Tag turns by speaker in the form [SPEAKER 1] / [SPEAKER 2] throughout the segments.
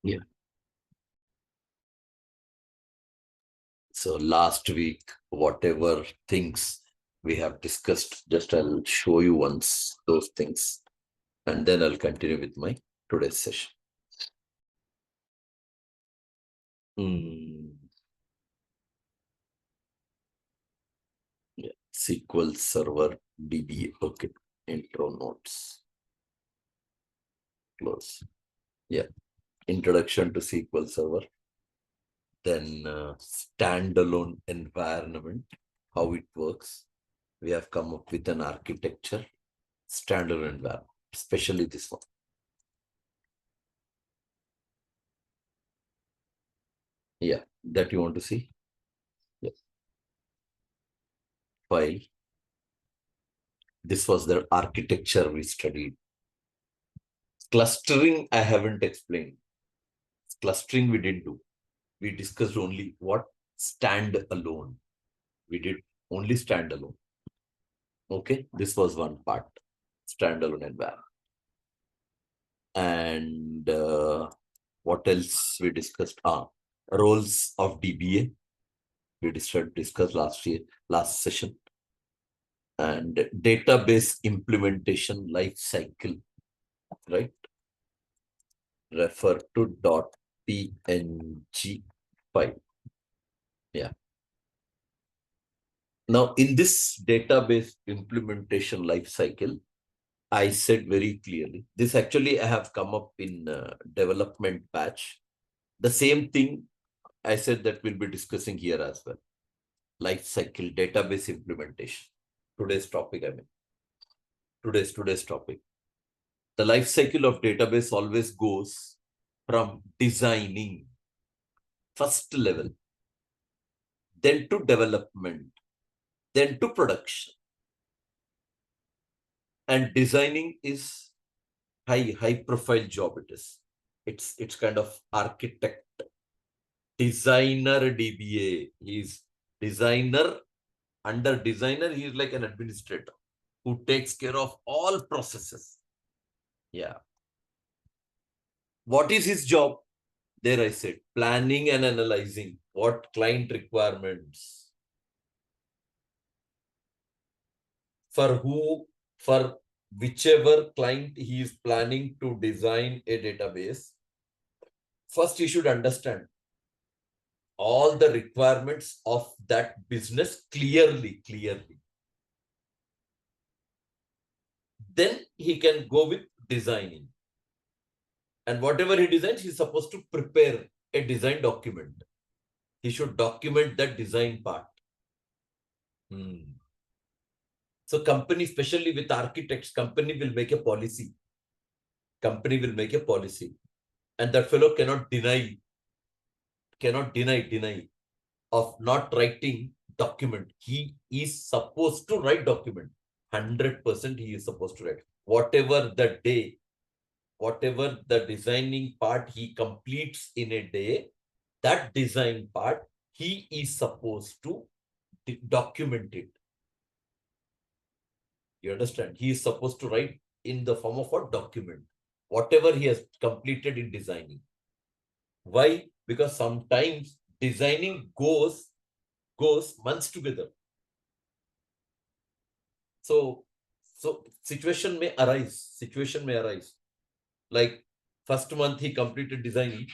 [SPEAKER 1] Yeah. So last week, whatever things we have discussed, just I'll show you once those things, and then I'll continue with my today's session. Yeah. SQL Server DBA. Okay. Intro notes. Close. Yeah. Introduction to SQL Server. Then standalone environment, how it works. We have come up with an architecture, standalone environment, especially this one. Yeah, that you want to see? Yeah. File. This was the architecture we studied. Clustering, I haven't explained. Clustering we didn't do. We discussed only what standalone. We did only standalone. Okay, this was one part, standalone environment. And what else we discussed? Roles of DBA. We discussed last session. And database implementation life cycle, right? Refer to .png file. Yeah. Now, in this database implementation life cycle, I said very clearly, this actually I have come up in development patch. The same thing I said that we'll be discussing here as well. Life cycle database implementation. Today's topic, I mean. Today's topic. The life cycle of database always goes from designing, first level, then to development, then to production. And designing is high profile job it is. It's kind of architect, designer DBA. He's designer. Under designer, he is like an administrator who takes care of all processes. Yeah. What is his job? There I said, planning and analyzing what client requirements. For whichever client he is planning to design a database, first he should understand all the requirements of that business clearly. Then he can go with designing. And whatever he designs, he's supposed to prepare a design document. He should document that design part. So company, especially with architects, company will make a policy. And that fellow cannot deny of not writing document. He is supposed to write document. 100% he is supposed to write. Whatever the designing part he completes in a day, that design part, he is supposed to document it. You understand? He is supposed to write in the form of a document, whatever he has completed in designing. Why? Because sometimes designing goes months together. So situation may arise. Like first month he completed designing.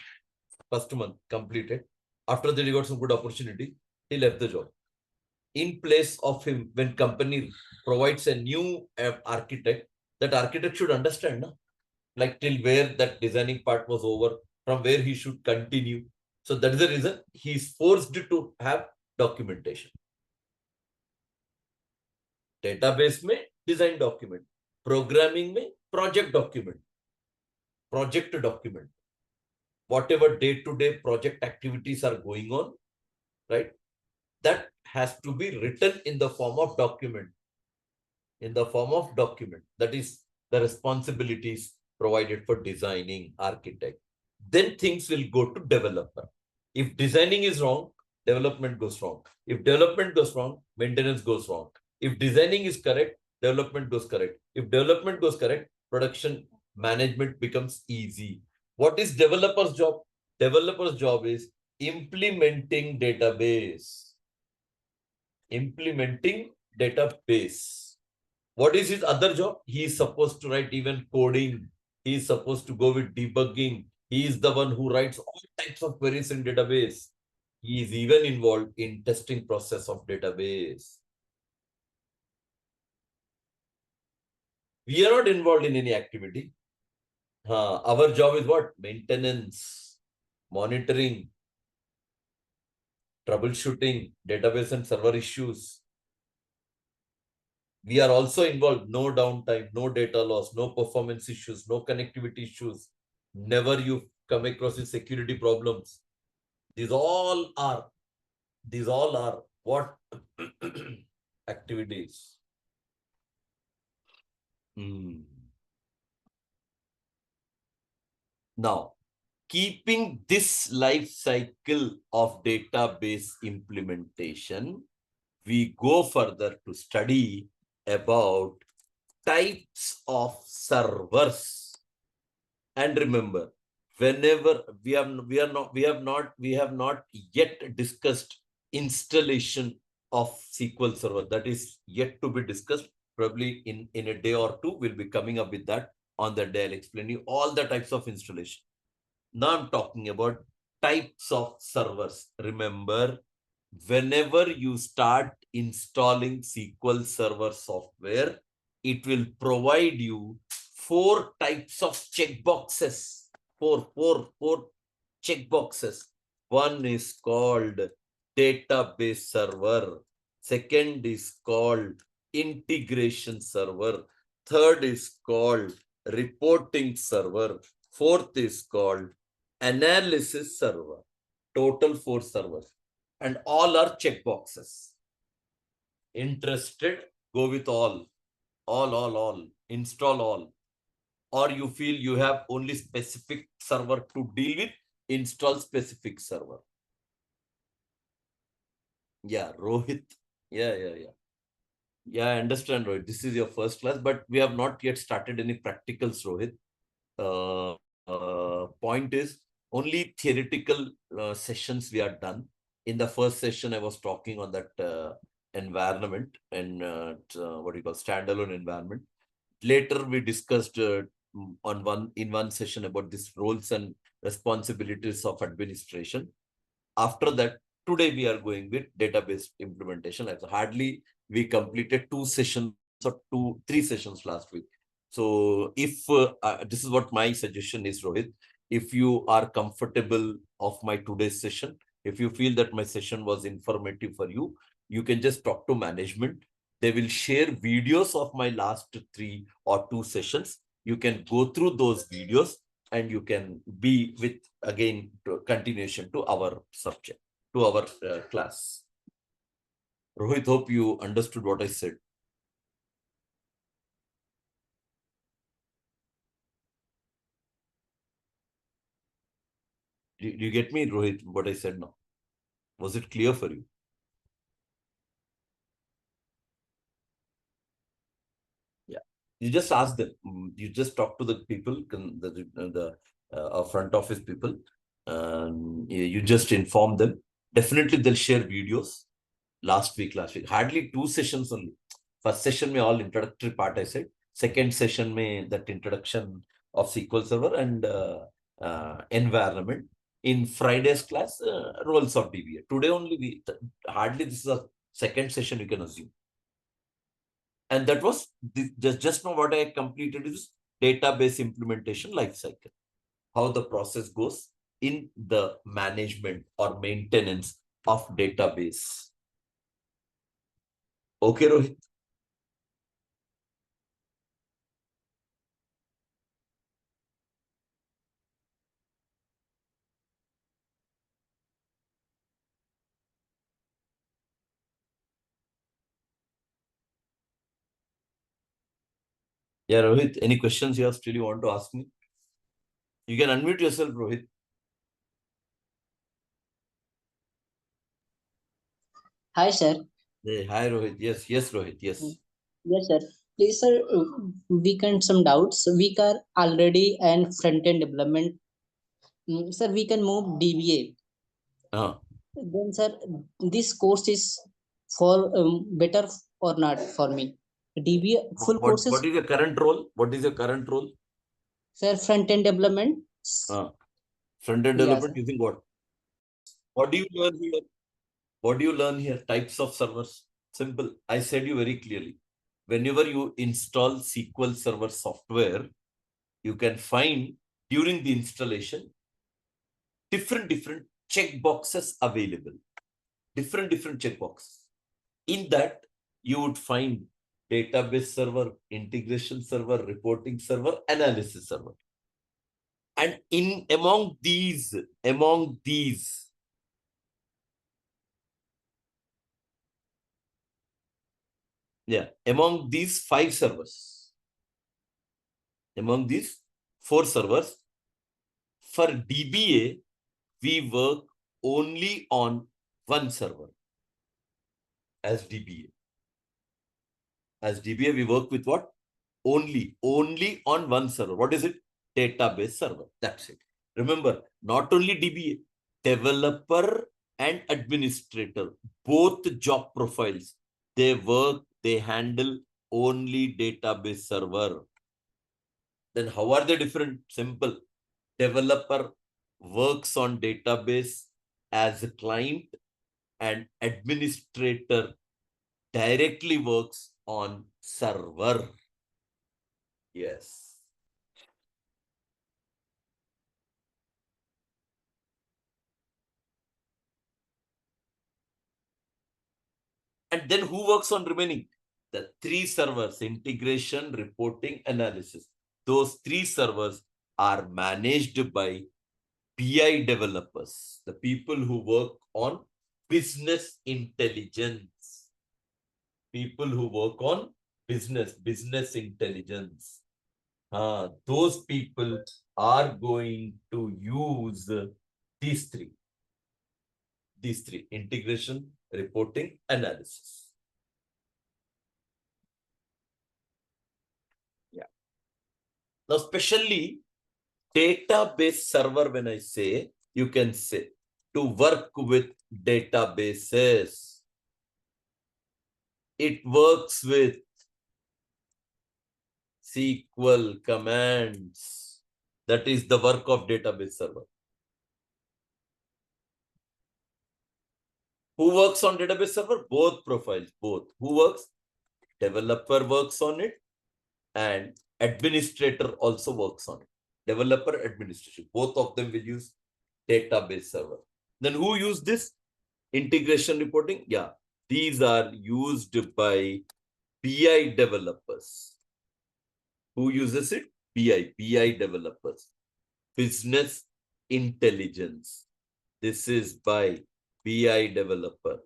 [SPEAKER 1] First month completed. After that he got some good opportunity. He left the job. In place of him, when company provides a new architect, that architect should understand, no? Like till where that designing part was over, from where he should continue. So that is the reason he is forced to have documentation. Database में design document, programming में project document, whatever day-to-day project activities are going on, right? That has to be written in the form of document. That is the responsibilities provided for designing architect. Then things will go to developer. If designing is wrong, development goes wrong. If development goes wrong, maintenance goes wrong. If designing is correct, development goes correct. If development goes correct, production management becomes easy. What is developer's job? Developer's job is implementing database. Implementing database. What is his other job? He is supposed to write even coding. He is supposed to go with debugging. He is the one who writes all types of queries in database. He is even involved in testing process of database. We are not involved in any activity. Our job is what? Maintenance, monitoring, troubleshooting, database and server issues. We are also involved. No downtime, no data loss, no performance issues, no connectivity issues. Never you come across with security problems. These all are what activities. Now, keeping this life cycle of database implementation, we go further to study about types of servers. And remember, whenever we have not yet discussed installation of SQL Server. That is yet to be discussed. Probably in a day or two, we'll be coming up with that. On the day, I'll explain you all the types of installation. Now I'm talking about types of servers. Remember, whenever you start installing SQL Server software, it will provide you 4 types of checkboxes. Four checkboxes. One is called database server. Second is called integration server. Third is called reporting server. Fourth is called analysis server. Total 4 servers. And all are checkboxes. Interested? Go with all. All. Install all. Or you feel you have only specific server to deal with, install specific server. Yeah, Rohit. Yeah. Yeah, I understand, Rohit. This is your first class, but we have not yet started any practicals, Rohit. Point is, only theoretical sessions we are done. In the first session, I was talking on that environment and what do you call standalone environment. Later, we discussed in one session about these roles and responsibilities of administration. After that, today we are going with database implementation. Like hardly we completed 2 sessions or 3 sessions last week. So if this is what my suggestion is, Rohit, if you are comfortable of my today's session, if you feel that my session was informative for you, you can just talk to management. They will share videos of my last 3 or 2 sessions. You can go through those videos and you can be with, again, continuation to our subject, to our class. Rohit, hope you understood what I said. Do you get me, Rohit, what I said now? Was it clear for you? Yeah. You just ask them. You just talk to the people, the front office people. You just inform them. Definitely, they'll share videos. Last week. Hardly 2 sessions only. First session, mein all introductory part I said. Second session, mein that introduction of SQL Server and environment. In Friday's class, roles of DBA. Today only, hardly this is a second session you can assume. And that was just now what I completed is database implementation lifecycle. How the process goes in the management or maintenance of database. Okay, Rohit. Yeah, Rohit, any questions you still want to ask me? You can unmute yourself, Rohit.
[SPEAKER 2] Hi, sir.
[SPEAKER 1] Hey, hi, Rohit. Yes, Rohit. Yes.
[SPEAKER 2] Yes, sir. Please, sir, we can some doubts. We are already an front-end development Sir, we can move DBA. Then, sir, this course is for better or not for me? DBA full course
[SPEAKER 1] What
[SPEAKER 2] is,
[SPEAKER 1] is your current role? What is your current role?
[SPEAKER 2] sir, front-end development.
[SPEAKER 1] Front-end
[SPEAKER 2] Yeah,
[SPEAKER 1] development
[SPEAKER 2] sir.
[SPEAKER 1] using what? What do you learn here? What do you learn here? Types of servers. Simple. I said you very clearly. Whenever you install SQL Server software, you can find during the installation different checkboxes available. Different checkboxes. In that, you would find database server, integration server, reporting server, analysis server. And among these, among these 5 servers, among these 4 servers, for DBA, we work only on one server as DBA. As DBA, we work with what? Only on one server. What is it? Database server. That's it. Remember, not only DBA, developer and administrator, both job profiles, they handle only database server. Then how are they different? Simple. Developer works on database as a client and administrator directly works on server. Yes. And then who works on remaining? The 3 servers, integration, reporting, analysis. Those 3 servers are managed by BI developers, the people who work on business intelligence. People who work on business intelligence. Those people are going to use these three, integration, reporting, analysis. Yeah. Now, especially database server, when I say, you can say to work with databases. It works with SQL commands. That is the work of database server. Who works on database server? Both profiles, both. Who works? Developer works on it and administrator also works on it. Developer, administration, both of them will use database server. Then who use this? Integration reporting? Yeah, these are used by BI developers. Who uses it? BI developers. Business intelligence. This is by BI developer.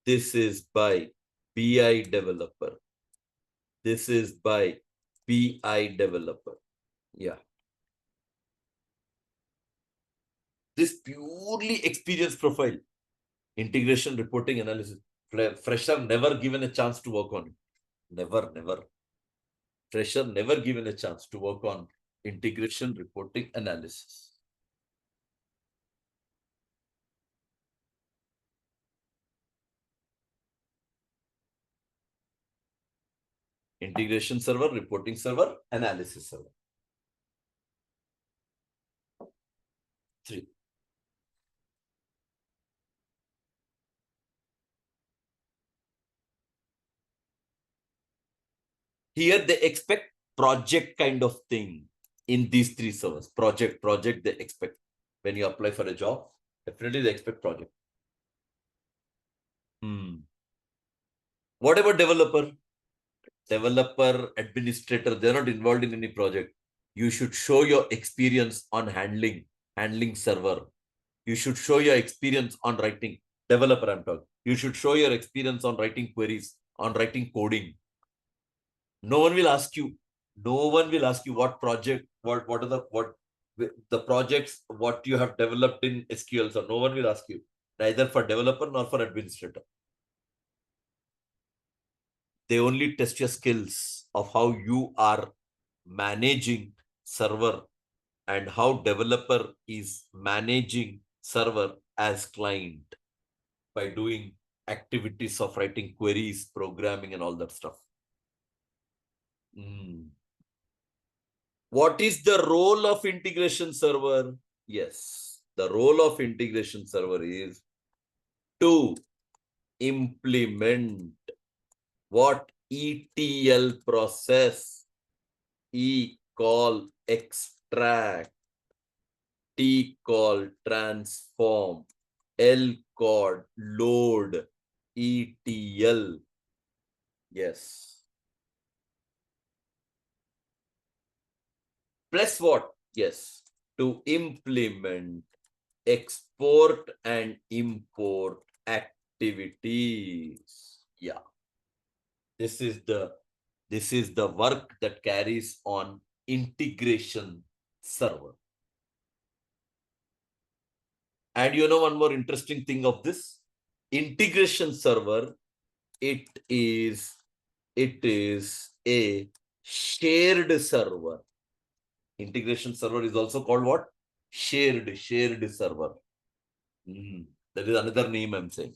[SPEAKER 1] This is by BI developer. This is by BI developer. Yeah. This purely experience profile, integration, reporting, analysis. Fresher never given a chance to work on it. Never. Fresher never given a chance to work on integration, reporting, analysis. Integration server, reporting server, analysis server. 3. Here they expect project kind of thing in these 3 servers. Project they expect. When you apply for a job, definitely they expect project. What about developer? Developer, administrator, they're not involved in any project. You should show your experience on handling server. You should show your experience on writing. Developer, I'm talking. You should show your experience on writing queries, on writing coding. No one will ask you. No one will ask you what project, what are the projects, what you have developed in SQL. So no one will ask you, neither for developer nor for administrator. They only test your skills of how you are managing server and how developer is managing server as client by doing activities of writing queries, programming, and all that stuff. What is the role of integration server? Yes, the role of integration server is to implement what ETL process, E call extract, T call transform, L call load, ETL. Yes. Plus what? Yes. To implement export and import activities. Yeah. This is the work that carries on integration server. And you know one more interesting thing of this integration server, it is a shared server. Integration server is also called what? Shared server. That is another name I'm saying.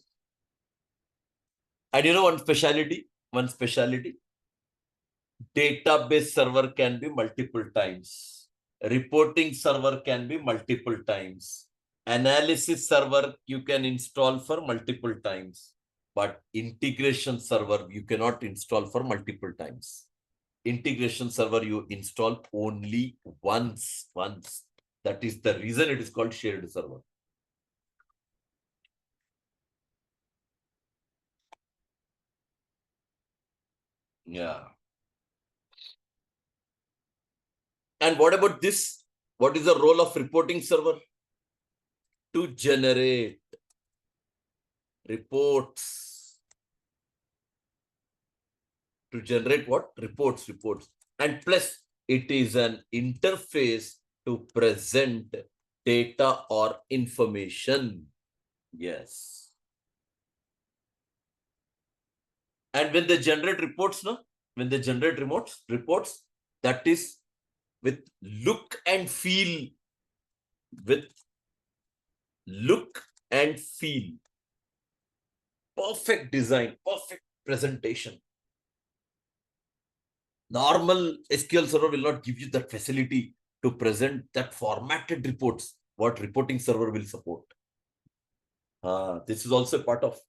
[SPEAKER 1] And you know one speciality, database server can be multiple times. Reporting server can be multiple times. Analysis server you can install for multiple times. But integration server you cannot install for multiple times. Integration server you install only once. That is the reason it is called shared server. Yeah. And what about this? What is the role of reporting server? To generate reports. To generate what? Reports. And plus, it is an interface to present data or information. Yes. And when they generate reports, reports, that is with look and feel. Perfect design, perfect presentation. Normal SQL server will not give you that facility to present that formatted reports, what reporting server will support. This is also part of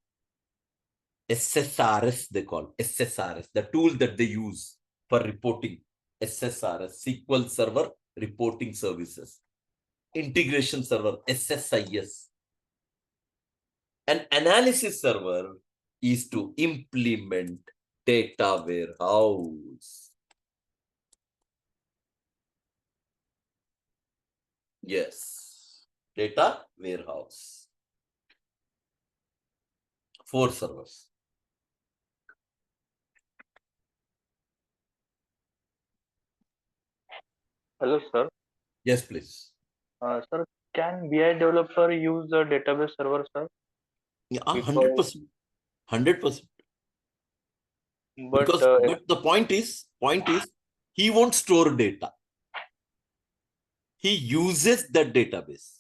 [SPEAKER 1] SSRS, they call SSRS, the tool that they use for reporting. SSRS, SQL Server Reporting Services. Integration server, SSIS. An analysis server is to implement data warehouse. Yes, data warehouse. 4 servers.
[SPEAKER 3] Hello, sir.
[SPEAKER 1] Yes, please.
[SPEAKER 3] Sir, can BI developer use the database server, sir?
[SPEAKER 1] Yeah,
[SPEAKER 3] Because,
[SPEAKER 1] 100%. 100%.
[SPEAKER 3] but
[SPEAKER 1] Because but the point is, he won't store data. He uses that database.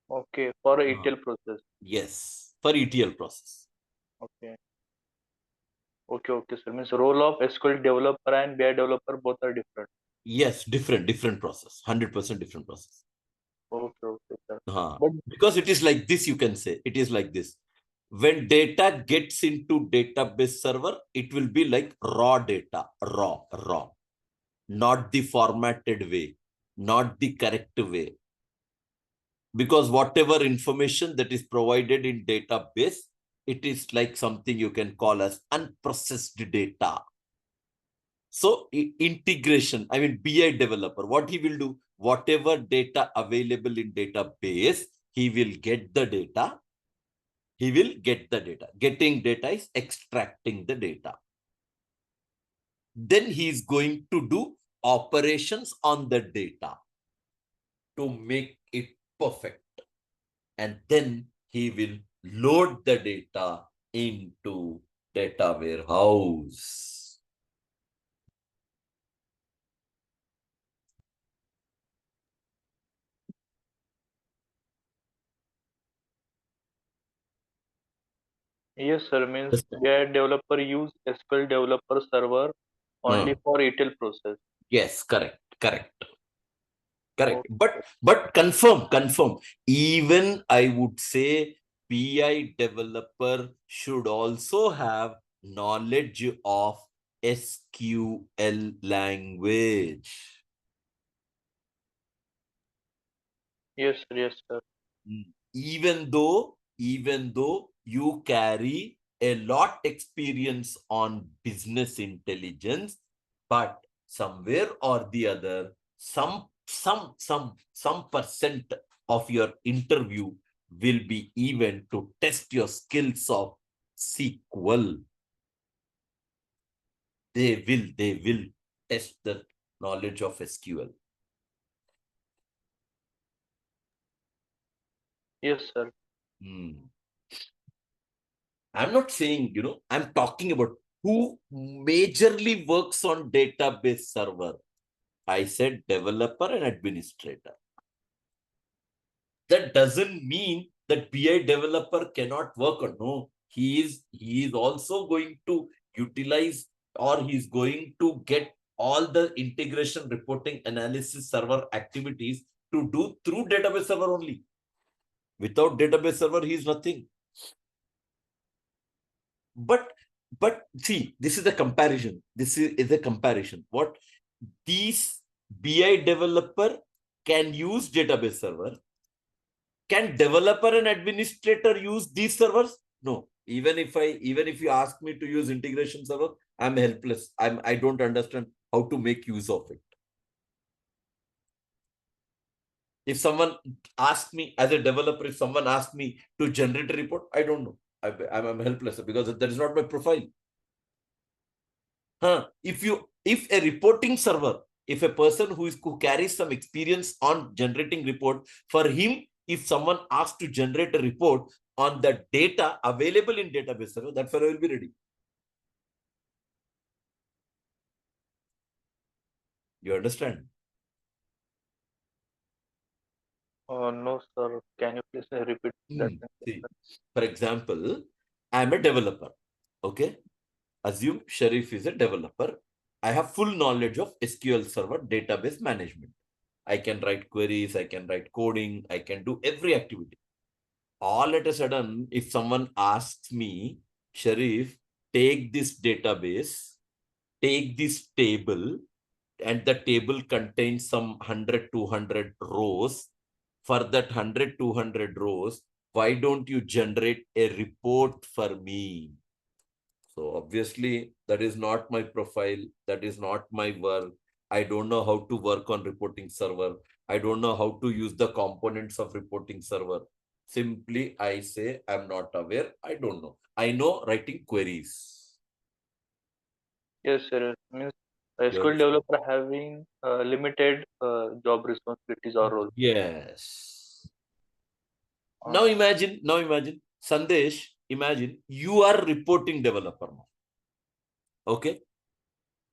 [SPEAKER 3] okay, for ETL process.
[SPEAKER 1] Yes, for ETL process.
[SPEAKER 3] Okay. Okay, sir. Means role of SQL developer and BI developer both are different.
[SPEAKER 1] Yes, different process. 100% different process.
[SPEAKER 3] Okay, sir.
[SPEAKER 1] But because it is like this, you can say it is like this. When data gets into database server, it will be like raw data, raw, not the formatted way, not the correct way. Because whatever information that is provided in database, it is like something you can call as unprocessed data. So integration, I mean BI developer, what he will do, whatever data available in database, he will get the data. Getting data is extracting the data. Then he is going to do operations on the data to make it perfect. And then he will load the data into data warehouse.
[SPEAKER 3] Yes, sir. Means
[SPEAKER 1] Yes.
[SPEAKER 3] BI developer use SQL developer server only for ETL process.
[SPEAKER 1] Yes, correct.
[SPEAKER 3] Okay.
[SPEAKER 1] But confirm. Even I would say BI developer should also have knowledge of SQL language.
[SPEAKER 3] Yes, sir. Yes, sir.
[SPEAKER 1] Even though you carry a lot experience on business intelligence, but somewhere or the other, some percent of your interview will be even to test your skills of SQL. They will test the knowledge of SQL.
[SPEAKER 3] Yes, sir.
[SPEAKER 1] I'm not saying, I'm talking about who majorly works on database server. I said developer and administrator. That doesn't mean that BI developer cannot work on. No, he is also going to utilize, or he's going to get all the integration, reporting, analysis, server activities to do through database server only. Without database server, he is nothing. But see, this is a comparison. This is a comparison. What these BI developer can use database server. Can developer and administrator use these servers? No. Even if you ask me to use integration server, I'm helpless. I don't understand how to make use of it. If someone asks me as a developer, if someone asks me to generate a report, I don't know. I'm helpless because that is not my profile. If a reporting server, if a person who carries some experience on generating report, for him, if someone asks to generate a report on the data available in database server, that fellow will be ready. You understand?
[SPEAKER 3] No, sir. Can you please repeat that?
[SPEAKER 1] See, for example, I'm a developer. Okay. Assume Shareef is a developer. I have full knowledge of SQL Server database management. I can write queries, I can write coding, I can do every activity. All at a sudden, if someone asks me, Shareef, take this database, take this table, and the table contains some 100, 200 rows. For that 100, 200 rows, why don't you generate a report for me? So obviously, that is not my profile. That is not my work. I don't know how to work on reporting server. I don't know how to use the components of reporting server. Simply, I say, I'm not aware. I don't know. I know writing queries.
[SPEAKER 3] Yes, sir. Means SQL developer having limited job responsibilities or roles.
[SPEAKER 1] Yes. Now imagine, Sandesh, imagine you are reporting developer now. Okay.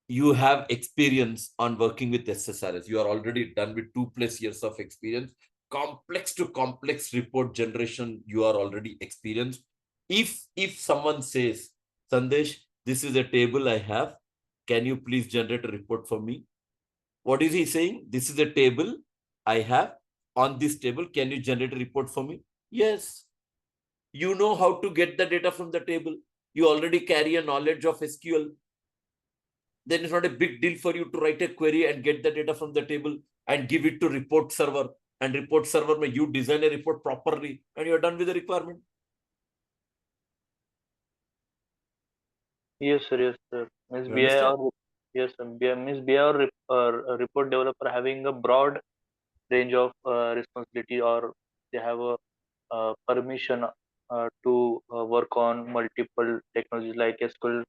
[SPEAKER 1] You have experience on working with SSRS. You are already done with 2+ years of experience. Complex to complex report generation, you are already experienced. If someone says, Sandesh, this is a table I have. Can you please generate a report for me? What is he saying? This is a table I have. On this table, can you generate a report for me? Yes. You know how to get the data from the table. You already carry a knowledge of SQL. Then it's not a big deal for you to write a query and get the data from the table and give it to report server. And report server, you design a report properly and you're done with the requirement.
[SPEAKER 3] Yes, sir. Yes, sir. Means
[SPEAKER 1] You
[SPEAKER 3] BI
[SPEAKER 1] understand?
[SPEAKER 3] or yes, sir. Means BI or report developer having a broad range of responsibility, or they have a permission to work on multiple technologies like SQL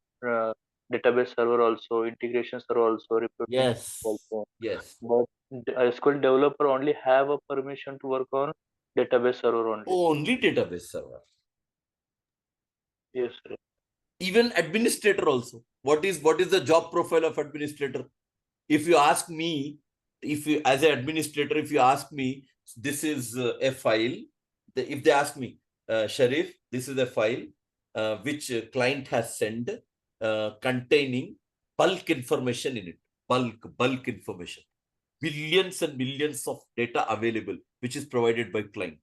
[SPEAKER 3] database server, also integration server, also reporting
[SPEAKER 1] Yes.
[SPEAKER 3] also.
[SPEAKER 1] Yes.
[SPEAKER 3] But SQL developer only have a permission to work on database server only.
[SPEAKER 1] Only database server.
[SPEAKER 3] Yes, sir.
[SPEAKER 1] Even administrator also. What is the job profile of administrator? If you ask me, if you as an administrator, if you ask me, this is a file. If they ask me, Shareef, this is a file. which client has sent containing bulk information in it. Bulk information. Billions and millions of data available, which is provided by client.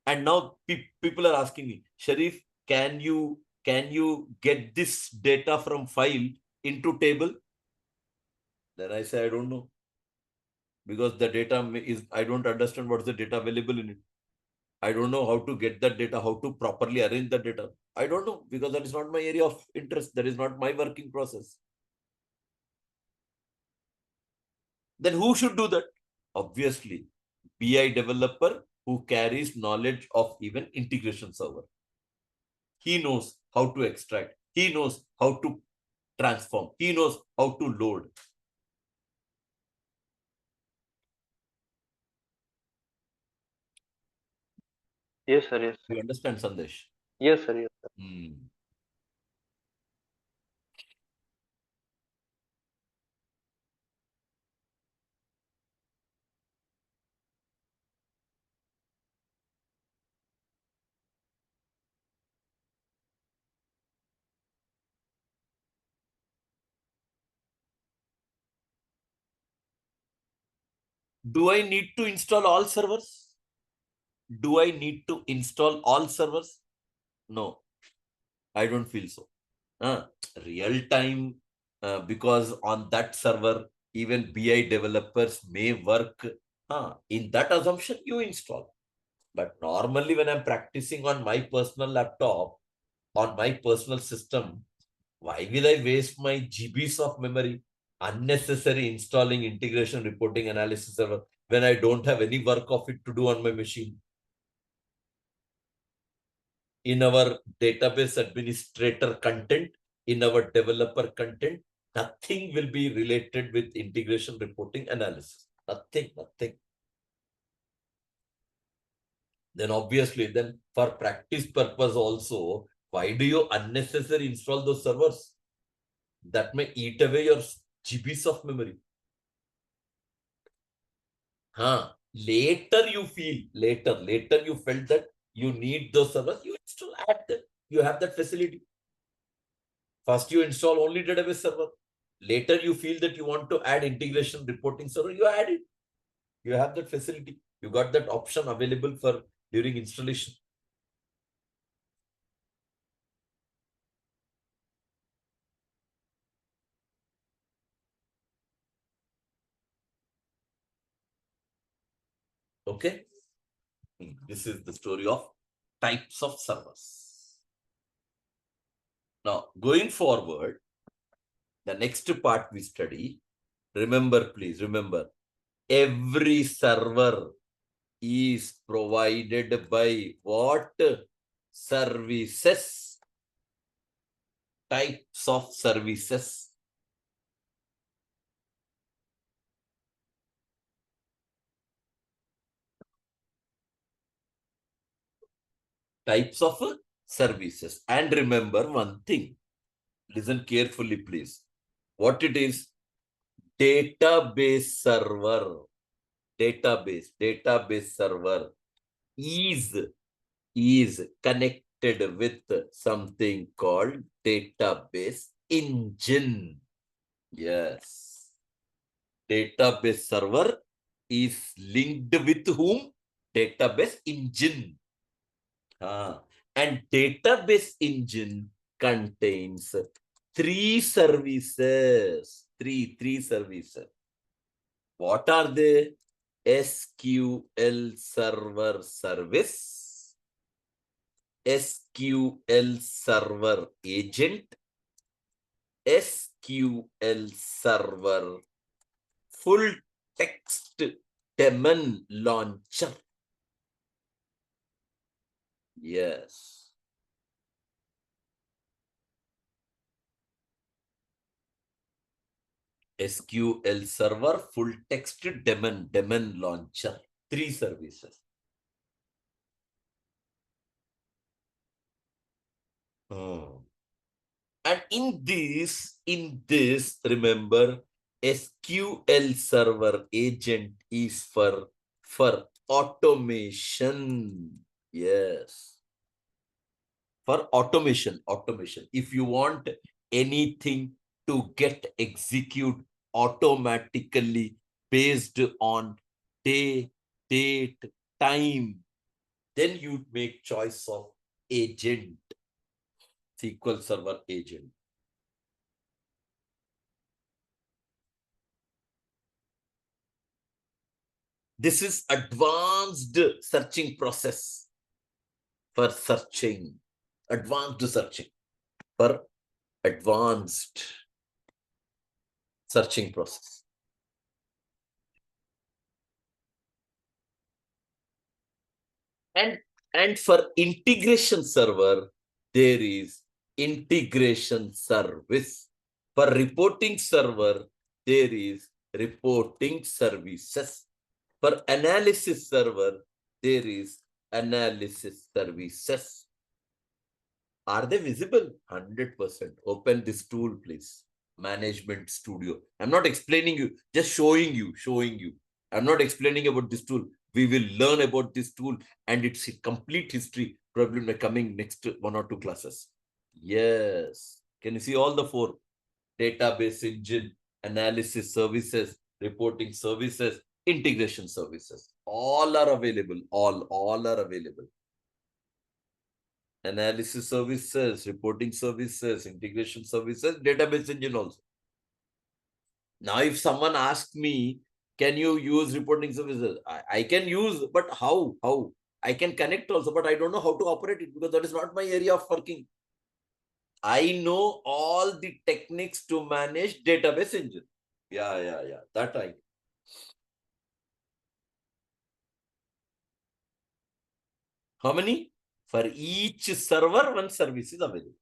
[SPEAKER 1] And now people are asking me, Shareef, can you get this data from file into table? Then I say, I don't know. Because the data is, I don't understand what's the data available in it. I don't know how to get that data, how to properly arrange the data. I don't know, because that is not my area of interest. That is not my working process. Then who should do that? Obviously, BI developer who carries knowledge of even integration server. He knows how to extract. He knows how to transform. He knows how to load.
[SPEAKER 3] Yes, sir. Yes.
[SPEAKER 1] You understand, Sandesh?
[SPEAKER 3] Yes, sir. Yes, sir.
[SPEAKER 1] Do I need to install all servers? Do I need to install all servers? No, I don't feel so. Real time, because on that server, even BI developers may work. In that assumption, you install. But normally, when I'm practicing on my personal laptop, on my personal system, why will I waste my GBs of memory unnecessary installing integration reporting analysis server when I don't have any work of it to do on my machine? In our database administrator content, in our developer content, nothing will be related with integration reporting analysis. Nothing. Then obviously, then for practice purpose also, why do you unnecessarily install those servers? That may eat away your GBs of memory. Later you felt that you need those servers, you install, add them. You have that facility. First, you install only database server. Later, you feel that you want to add integration reporting server, you add it. You have that facility. You got that option available for during installation. Okay. This is the story of types of servers. Now, going forward, the next part we study, please remember, every server is provided by what? Services. Types of services. Types of services. And remember one thing. Listen carefully, please. What it is? Database server. Database server is connected with something called database engine. Yes. Database server is linked with whom? Database engine. And database engine contains three services. Three services. What are they? SQL Server Service, SQL Server Agent, SQL Server Full Text Daemon Launcher. Yes. SQL Server Full Text Daemon Launcher. Three services. And in this, remember, SQL Server Agent is for automation. Yes. for automation. If you want anything to get execute automatically based on day, date, time, then you make choice of agent, SQL Server agent. This is advanced searching process for searching, advanced searching for advanced searching process. And for integration server, there is integration service. For reporting server, there is reporting services. For analysis server, there is analysis services. Are they visible? 100%. Open this tool, please. Management Studio. I'm not explaining you, just showing you. I'm not explaining about this tool. We will learn about this tool and its complete history probably in the coming next 1 or 2 classes. Yes. Can you see all the 4? Database engine, analysis services, reporting services, integration services. All are available. All are available. Analysis services, reporting services, integration services, database engine also. Now, if someone asks me, can you use reporting services? I can use, but how? I can connect also, but I don't know how to operate it because that is not my area of working. I know all the techniques to manage database engine. Yeah. That I. How many? For each server, one service is available.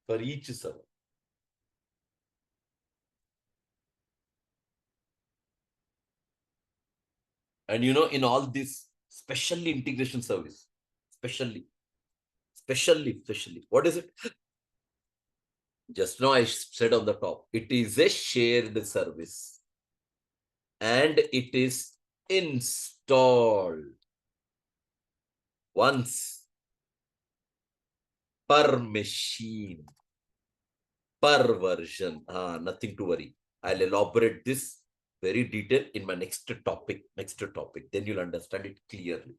[SPEAKER 1] For each server. And you know, in all this, especially integration service, especially. What is it? Just now I said on the top, it is a shared service. And it is installed once per machine, per version. Nothing to worry. I'll elaborate this very detailed in my next topic. Then you'll understand it clearly.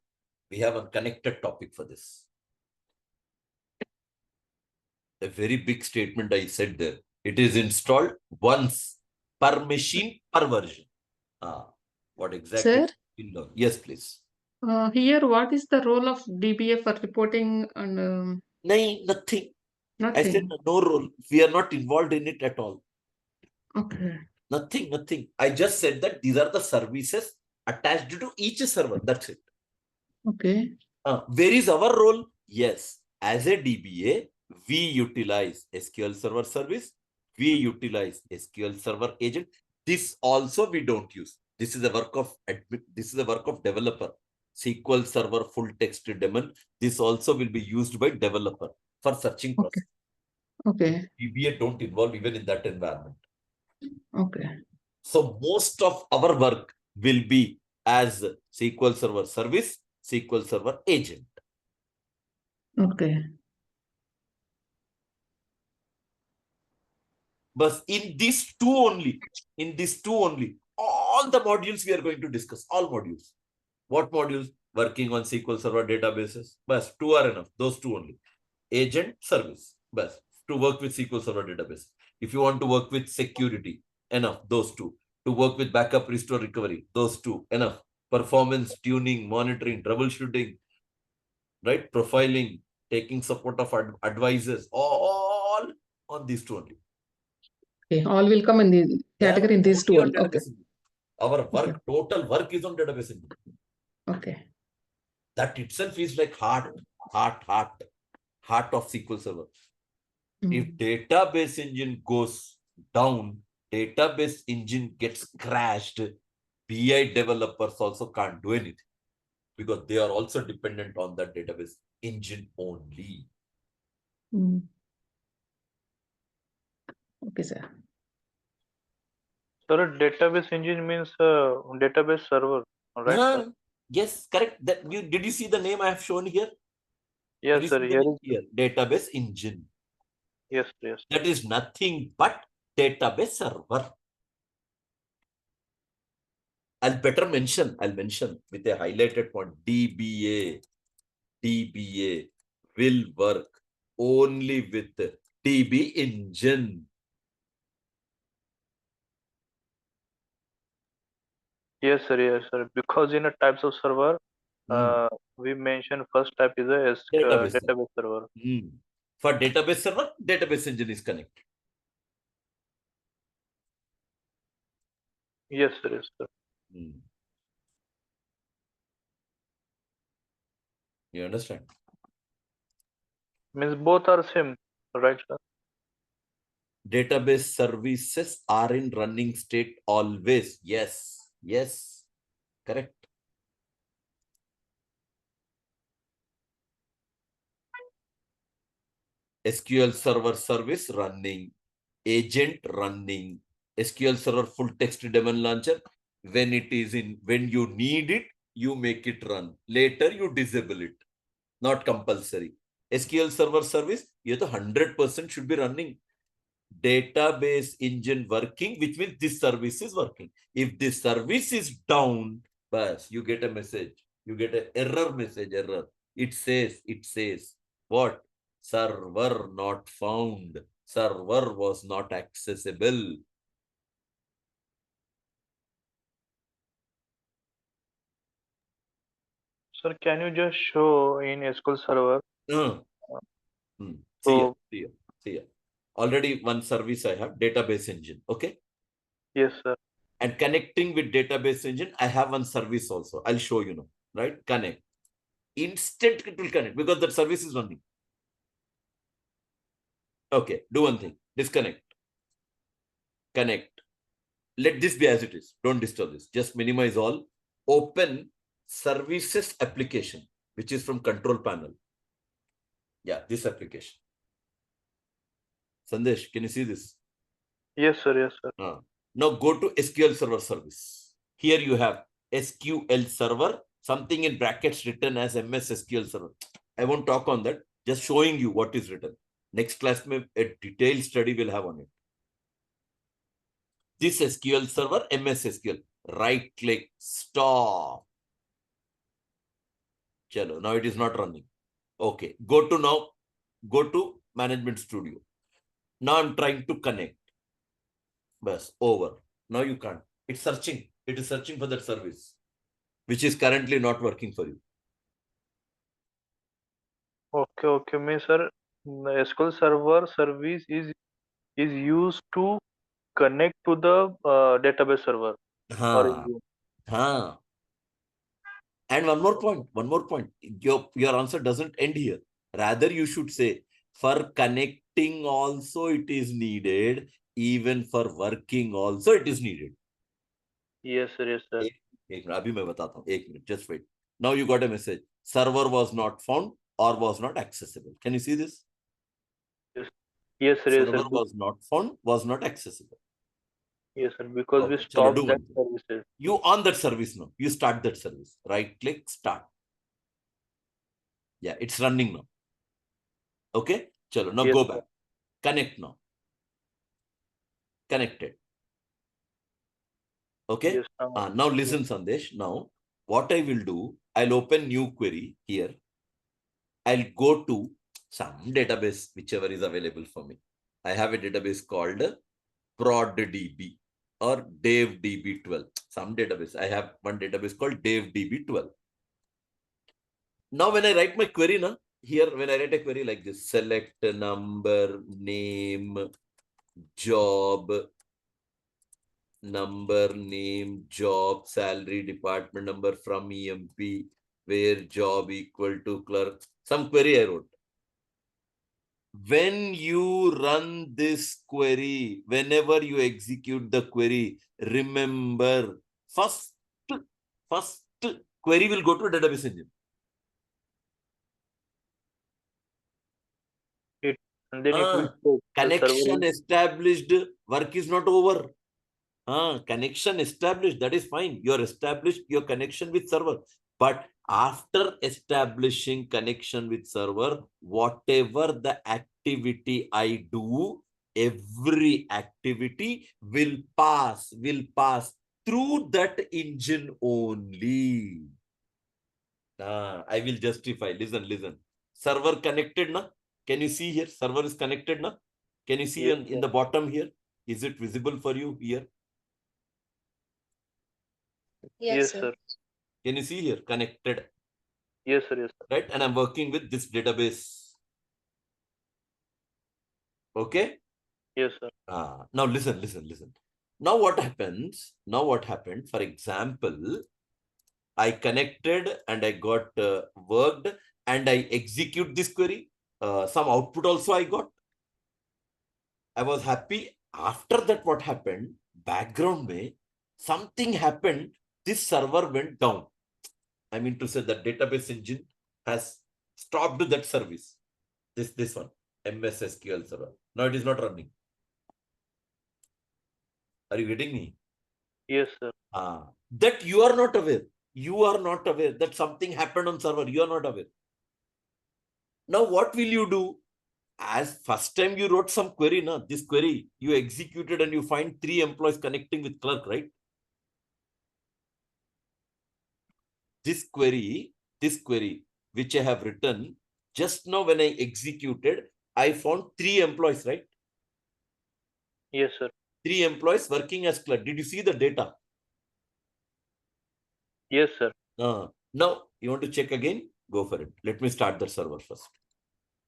[SPEAKER 1] We have a connected topic for this. A very big statement I said there. It is installed once per machine, per version. What exactly?
[SPEAKER 4] Sir?
[SPEAKER 1] Yes, please.
[SPEAKER 4] Here, what is the role of DBA for reporting and...
[SPEAKER 1] Nothing. I said
[SPEAKER 4] Nothing.
[SPEAKER 1] no role. We are not involved in it at all.
[SPEAKER 4] Okay.
[SPEAKER 1] Nothing. I just said that these are the services attached to each server. That's it.
[SPEAKER 4] Okay.
[SPEAKER 1] Where is our role? Yes. As a DBA, we utilize SQL Server service. We utilize SQL Server agent. This also we don't use. This is the work of developer. SQL Server full text daemon. This also will be used by developer for searching process.
[SPEAKER 4] Okay.
[SPEAKER 1] DBA don't involve even in that environment.
[SPEAKER 4] Okay.
[SPEAKER 1] So most of our work will be as SQL Server service, SQL Server agent.
[SPEAKER 4] Okay.
[SPEAKER 1] But in these two only, all the modules we are going to discuss, all modules. What modules? Working on SQL Server databases. But 2 are enough. Those 2 only. Agent, service. But to work with SQL Server database. If you want to work with security, enough. Those 2. To work with backup, restore, recovery. Those 2. Enough. Performance, tuning, monitoring, troubleshooting, right? Profiling, taking support of advisors. All on these 2 only.
[SPEAKER 4] Okay. All will come in the category in these 2 only. Okay.
[SPEAKER 1] Our work, total work is on database engine.
[SPEAKER 4] Okay.
[SPEAKER 1] That itself is like heart of SQL Server. If database engine goes down, database engine gets crashed, BI developers also can't do anything because they are also dependent on that database engine only.
[SPEAKER 4] Okay, sir.
[SPEAKER 3] So a database engine means database server, right?
[SPEAKER 1] Yes, correct. Did you see the name I have shown here?
[SPEAKER 3] Yes, sir. Here is
[SPEAKER 1] here database engine.
[SPEAKER 3] yes, yes.
[SPEAKER 1] That is nothing but database server. I'll mention with a highlighted point, DBA will work only with DB engine.
[SPEAKER 3] Yes, sir. Yes, sir. Because in a types of server, we mentioned first type is a
[SPEAKER 1] Database
[SPEAKER 3] database server.
[SPEAKER 1] For database server, database engine is connected.
[SPEAKER 3] Yes, sir. Yes, sir.
[SPEAKER 1] You understand?
[SPEAKER 3] Means both are same, right, sir?
[SPEAKER 1] Database services are in running state always. Yes. Yes. Correct. SQL Server service running, agent running, SQL Server full text daemon launcher. When you need it, you make it run. Later, you disable it. Not compulsory. SQL Server service, you 100% should be running. Database engine working, which means this service is working. If this service is down, you get a message. You get an error message, error. It says, what? Server not found. Server was not accessible.
[SPEAKER 3] Sir, can you just show in SQL Server?
[SPEAKER 1] See here. Already one service I have, database engine. Okay?
[SPEAKER 3] Yes, sir.
[SPEAKER 1] And connecting with database engine, I have one service also. I'll show you now. Right? Connect. Instant it will connect because that service is running. Okay, do one thing. Disconnect. Connect. Let this be as it is. Don't disturb this. Just minimize all. Open services application, which is from control panel. Yeah, this application. Sandesh, can you see this?
[SPEAKER 3] Yes, sir. Yes, sir.
[SPEAKER 1] Now go to SQL Server service. Here you have SQL Server, something in brackets written as MS SQL Server. I won't talk on that. Just showing you what is written. Next class, a detailed study will have on it. This SQL Server, MS SQL. Right click, stop. Chalo, now it is not running. Okay, go to Management Studio. Now I'm trying to connect. Bas, over. Now you can't. It's searching. It is searching for that service, which is currently not working for you.
[SPEAKER 3] Okay, means sir, the SQL Server service is used to connect to the database server.
[SPEAKER 1] And one more point. Your answer doesn't end here. Rather, you should say, for connecting also it is needed, even for working also it is needed.
[SPEAKER 3] Yes, sir. Yes, sir.
[SPEAKER 1] Abhi main batata hu. 1 minute, just wait. Now you got a message. Server was not found or was not accessible. Can you see this?
[SPEAKER 3] Yes, sir. Yes, sir.
[SPEAKER 1] Server was not found, was not accessible.
[SPEAKER 3] Yes, sir. Because we stopped that services.
[SPEAKER 1] You on that service now. You start that service. Right click, start. Yeah, it's running now. Okay? Chalo, now go back. Connect now. Connected. Okay?
[SPEAKER 3] Yes,
[SPEAKER 1] now listen, Sandesh. Now, what I will do, I'll open new query here. I'll go to some database, whichever is available for me. I have a database called ProdDB or DevDB12. Some database. I have one database called DevDB12. Now, when I write my query, when I write a query like this, select number, name, job, salary, department number from EMP, where job equal to clerk. Some query I wrote. When you run this query, whenever you execute the query, remember, first query will go to a database engine.
[SPEAKER 3] And then it will
[SPEAKER 1] connection established, work is not over. Connection established, that is fine. You are established your connection with server. But After establishing connection with server, whatever the activity I do, every activity will pass through that engine only. I will justify. Listen. Server connected, na? Can you see here? Server is connected, na? Can you see in the bottom here? Is it visible for you here?
[SPEAKER 3] Yes, sir.
[SPEAKER 1] Can you see here? Connected.
[SPEAKER 3] Yes, sir. Yes, sir.
[SPEAKER 1] Right? And I'm working with this database. Okay?
[SPEAKER 3] Yes, sir.
[SPEAKER 1] Now listen. Now what happens? For example, I connected and I got worked and I execute this query. Some output also I got. I was happy. After that, what happened? Background way, something happened. This server went down. I mean to say that database engine has stopped that service. This one, MS SQL server. Now it is not running. Are you getting me?
[SPEAKER 3] Yes, sir.
[SPEAKER 1] That you are not aware. You are not aware that something happened on server. You are not aware. Now what will you do? As first time you wrote some query, this query you executed and you find 3 employees connecting with clerk, right? This query, which I have written, just now when I executed, I found 3 employees, right?
[SPEAKER 3] Yes, sir.
[SPEAKER 1] 3 employees working as clerk. Did you see the data?
[SPEAKER 3] Yes, sir.
[SPEAKER 1] Now, you want to check again? Go for it. Let me start the server first.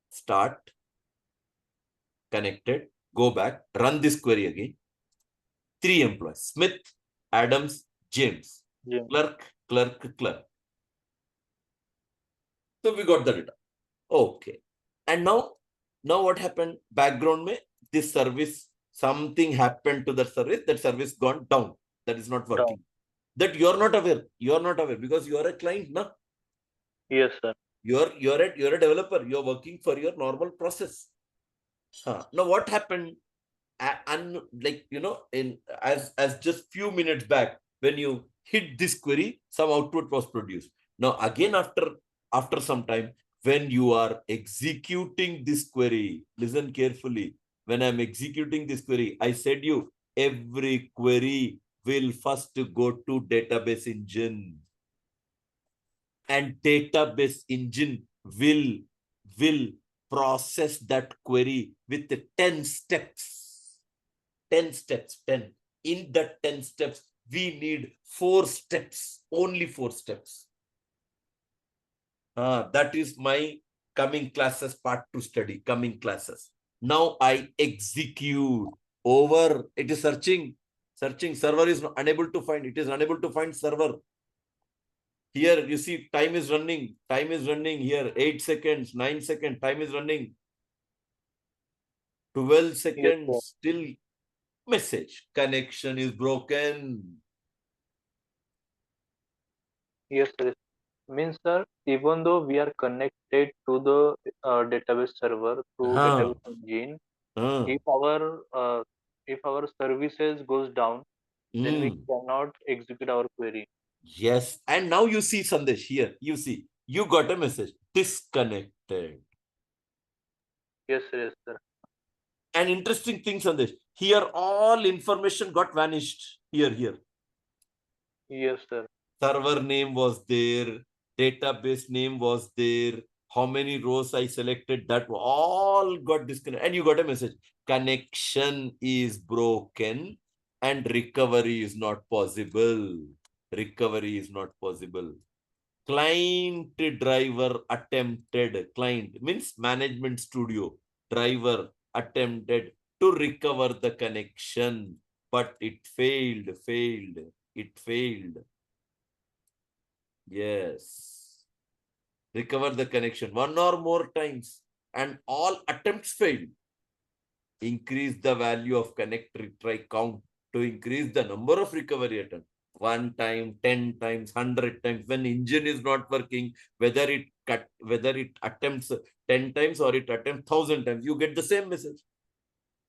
[SPEAKER 1] Start. Connected. Go back. Run this query again. 3 employees. Smith, Adams, James.
[SPEAKER 3] James.
[SPEAKER 1] Clerk. So we got the data. Okay. And now what happened? Background mein, this service, something happened to the service. That service gone down. That is not working. That you are not aware. You are not aware because you are a client, na?
[SPEAKER 3] Yes, sir.
[SPEAKER 1] You're a developer. You're working for your normal process. Now what happened? And like as just few minutes back, when you hit this query, some output was produced. Now again after some time, when you are executing this query, listen carefully. When I'm executing this query, I said you every query will first go to database engine, and database engine will process that query with 10 steps. 10 steps. In that 10 steps, we need 4 steps, only 4 steps. That is my coming classes part to study, coming classes. Now I execute. Over. It is searching. Server is unable to find. It is unable to find server. Here you see time is running. Here 8 seconds, 9 seconds, time is running. 12 seconds,
[SPEAKER 3] Yes,
[SPEAKER 1] still message. Connection is broken.
[SPEAKER 3] Yes, sir. Means, sir, even though we are connected to the database server through database engine, if our services goes down, then we cannot execute our query.
[SPEAKER 1] Yes. And now you see Sandesh here. You see, you got a message. Disconnected.
[SPEAKER 3] Yes, sir.
[SPEAKER 1] An interesting thing, Sandesh. Here all information got vanished. Here.
[SPEAKER 3] Yes, sir.
[SPEAKER 1] Server name was there. Database name was there. How many rows I selected, that all got disconnected. And you got a message. Connection is broken and recovery is not possible. Client driver attempted. Client means management studio. Driver attempted to recover the connection, but it failed. Yes. Recover the connection 1 or more times and all attempts failed. Increase the value of connect retry count to increase the number of recovery attempts. 1 time, 10 times, 100 times. When engine is not working, whether it attempts 10 times or it attempts 1,000 times, you get the same message.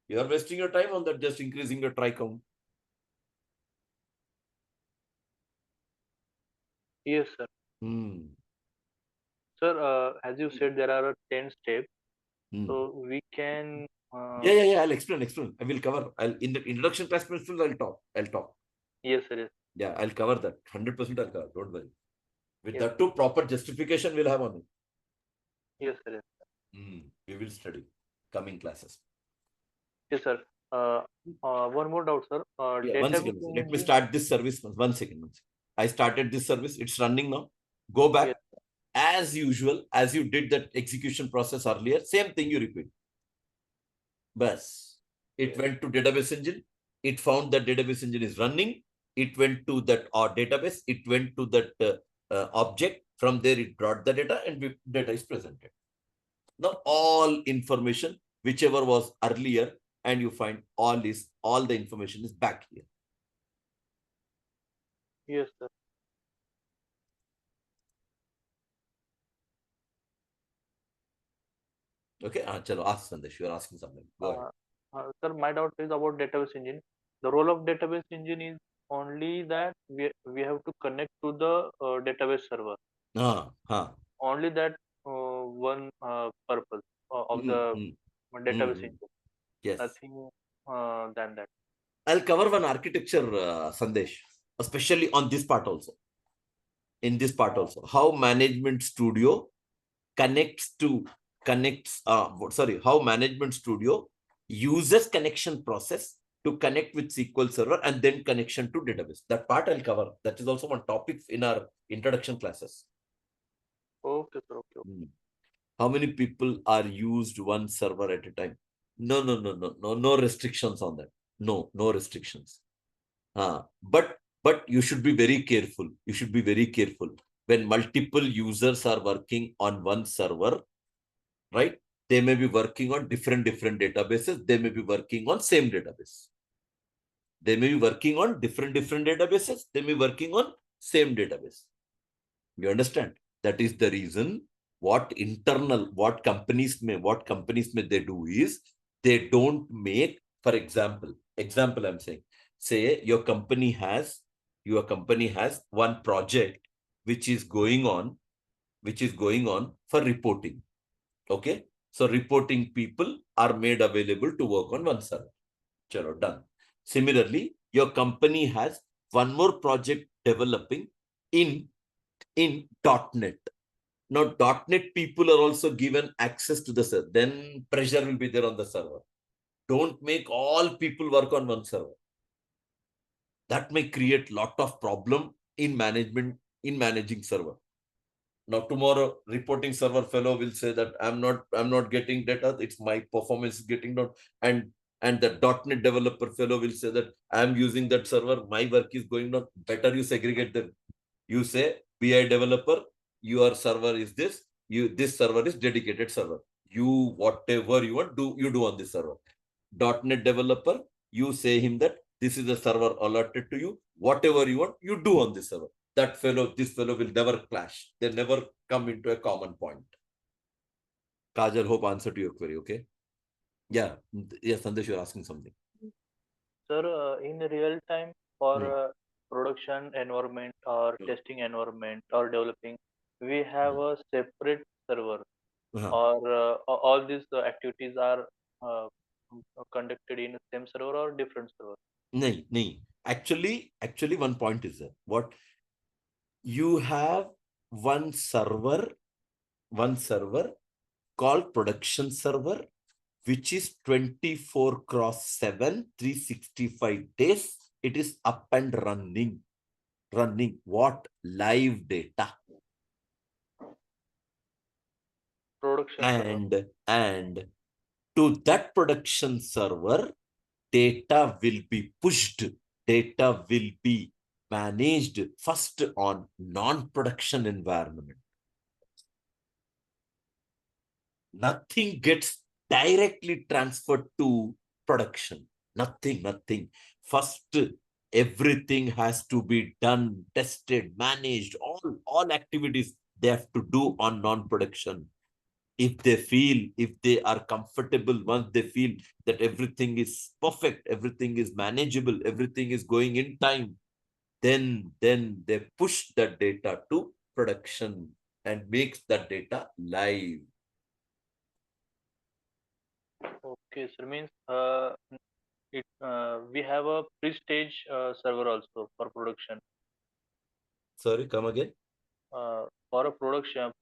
[SPEAKER 1] You are wasting your time on that, just increasing your try count.
[SPEAKER 3] Yes, sir. Sir, as you said, there are 10 steps.
[SPEAKER 1] Hmm.
[SPEAKER 3] So we can.
[SPEAKER 1] Yeah. I'll explain. I will cover. In the introduction class principles, I'll talk.
[SPEAKER 3] Yes, sir. Yes.
[SPEAKER 1] Yeah, I'll cover that. 100% I'll cover. Don't worry. With
[SPEAKER 3] Yes,
[SPEAKER 1] that too, proper justification we'll have on it.
[SPEAKER 3] yes, sir. Yes.
[SPEAKER 1] We will study coming classes.
[SPEAKER 3] Yes, sir. One more doubt, sir.
[SPEAKER 1] Yeah, one second. Let me start this service. One second. I started this service. It's running now. Go back.
[SPEAKER 3] Yes.
[SPEAKER 1] As usual, as you did that execution process earlier, same thing you repeat. Bas. It went to database engine. It found that database engine is running. It went to that database. It went to that object. From there, it brought the data and data is presented. Now, all information, whichever was earlier, and you find all the information is back here.
[SPEAKER 3] Yes, sir.
[SPEAKER 1] Okay, chalo, ask Sandesh. You are asking something. Go ahead.
[SPEAKER 3] Sir, my doubt is about database engine. The role of database engine is only that we have to connect to the database server. Only that one purpose of the database engine.
[SPEAKER 1] Yes.
[SPEAKER 3] Nothing than that.
[SPEAKER 1] I'll cover one architecture, Sandesh, especially on this part also. In this part also, how Management Studio how Management Studio uses connection process to connect with SQL Server and then connection to database. That part I'll cover. That is also one topic in our introduction classes.
[SPEAKER 3] Okay, sir. Okay.
[SPEAKER 1] How many people are used one server at a time? No restrictions on that. No restrictions. But you should be very careful. When multiple users are working on one server, right? They may be working on different databases. They may be working on same database. They may be working on different databases. They may be working on same database. You understand? That is the reason what companies may they do is they don't make, for example, I'm saying, say your company has one project which is going on for reporting. Okay, so reporting people are made available to work on one server. Chalo, done. Similarly, your company has one more project developing in .NET. Now, .NET people are also given access to the server. Then pressure will be there on the server. Don't make all people work on one server. That may create lot of problem in managing server. Now, tomorrow, reporting server fellow will say that I'm not getting data. It's my performance is getting down. And the .NET developer fellow will say that I'm using that server. My work is going down. Better you segregate them. You say, BI developer, your server is this. This server is dedicated server. You, whatever you want, you do on this server. .NET developer, you say him that this is the server allotted to you. Whatever you want, you do on this server. This fellow will never clash. They never come into a common point. Kajal, hope answer to your query, okay? Yeah, Sandesh, you're asking something.
[SPEAKER 3] Sir, in real time for production environment or testing environment or developing, we have a separate server or all these activities are conducted in the same server or different server?
[SPEAKER 1] No. Actually, one point is there. What? You have one server called production server, which is 24/7, 365 days. It is up and running. What? Live data.
[SPEAKER 3] Production server.
[SPEAKER 1] And to that production server, data will be pushed. Data will be managed first on non-production environment. Nothing gets directly transferred to production. Nothing. First, everything has to be done, tested, managed. All activities they have to do on non-production. If they are comfortable, once they feel that everything is perfect, everything is manageable, everything is going in time, then they push the data to production. and makes that data live.
[SPEAKER 3] Okay, sir. Means we have a pre-stage server also for production.
[SPEAKER 1] Sorry, come again.
[SPEAKER 3] For a production,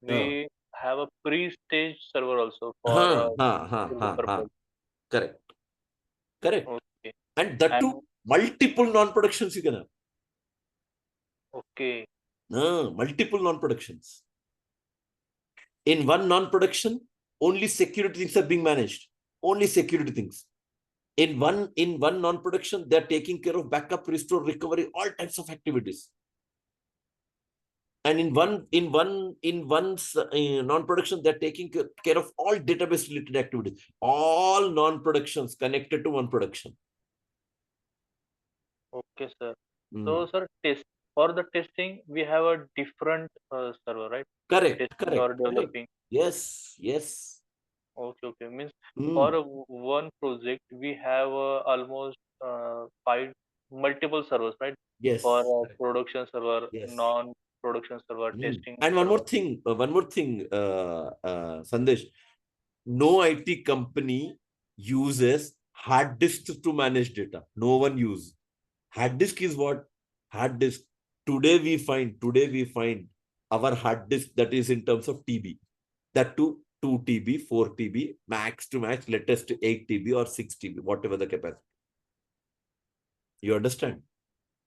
[SPEAKER 3] we have a pre-stage server also for purpose.
[SPEAKER 1] Correct. Correct.
[SPEAKER 3] Okay.
[SPEAKER 1] And that too, multiple non-productions you can have.
[SPEAKER 3] Okay.
[SPEAKER 1] Multiple non-productions. In one non-production, only security things are being managed. Only security things. In one non-production, they're taking care of backup, restore, recovery, all types of activities. And in one non-production, they're taking care of all database related activities. All non-productions connected to one production.
[SPEAKER 3] Okay, sir. So, sir, for the testing, we have a different server, right?
[SPEAKER 1] Correct.
[SPEAKER 3] Testing or developing.
[SPEAKER 1] Correct. Yes. Yes.
[SPEAKER 3] Okay. Okay. Means for one project, we have almost 5 multiple servers, right?
[SPEAKER 1] Yes.
[SPEAKER 3] For production server,
[SPEAKER 1] yes.
[SPEAKER 3] non-production server, testing.
[SPEAKER 1] And one more thing, Sandesh. No IT company uses hard disk to manage data. No one uses. Hard disk is what? Hard disk. Today we find our hard disk that is in terms of TB. That too 2 TB, 4 TB, max to max, latest 8 TB or 6 TB, whatever the capacity. You understand?